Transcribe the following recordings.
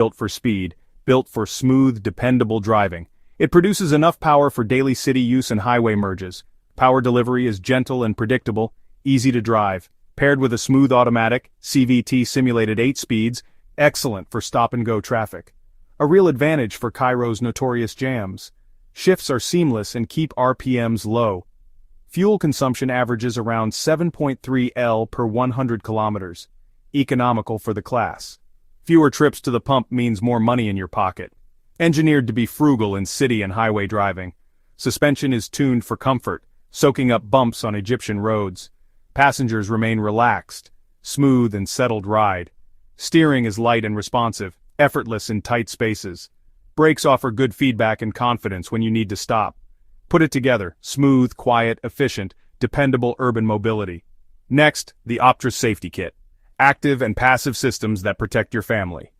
built for speed, built for smooth, dependable driving. It produces enough power for daily city use and highway merges. Power delivery is gentle and predictable, easy to drive. Paired with a smooth automatic, CVT simulated 8 speeds, excellent for stop-and-go traffic. A real advantage for Cairo's notorious jams. Shifts are seamless and keep RPMs low. Fuel consumption averages around 7.3 L per 100 kilometers. Economical for the class. Fewer trips to the pump means more money in your pocket. Engineered to be frugal in city and highway driving. Suspension is tuned for comfort, soaking up bumps on Egyptian roads. Passengers remain relaxed, smooth and settled ride. Steering is light and responsive, effortless in tight spaces. Brakes offer good feedback and confidence when you need to stop. Put it together, smooth, quiet, efficient, dependable urban mobility. Next, the Optra Safety Kit. Active and passive systems that protect your family.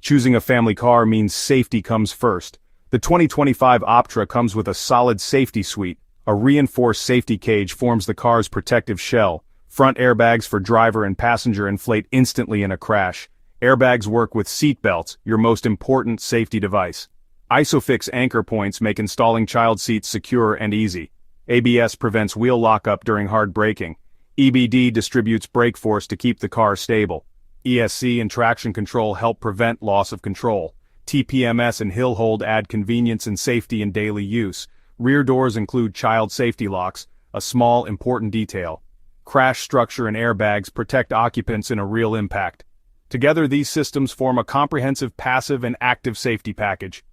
Choosing a family car means safety comes first. The 2025 Optra comes with a solid safety suite. A reinforced safety cage forms the car's protective shell. Front airbags for driver and passenger inflate instantly in a crash. Airbags work with seat belts, your most important safety device. ISOFIX anchor points make installing child seats secure and easy. ABS prevents wheel lockup during hard braking. EBD distributes brake force to keep the car stable. ESC and traction control help prevent loss of control. TPMS and hill hold add convenience and safety in daily use. Rear doors include child safety locks, a small, important detail. Crash structure and airbags protect occupants in a real impact. Together, these systems form a comprehensive passive and active safety package.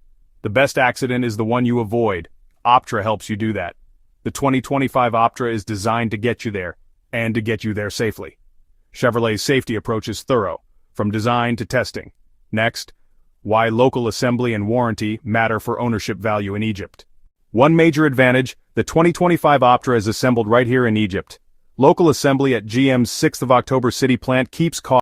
The best accident is the one you avoid. Optra helps you do that. The 2025 Optra is designed to get you there, and to get you there safely. Chevrolet's safety approach is thorough, from design to testing. Next, why local assembly and warranty matter for ownership value in Egypt. One major advantage, the 2025 Optra is assembled right here in Egypt. Local assembly at GM's 6th of October city plant keeps costs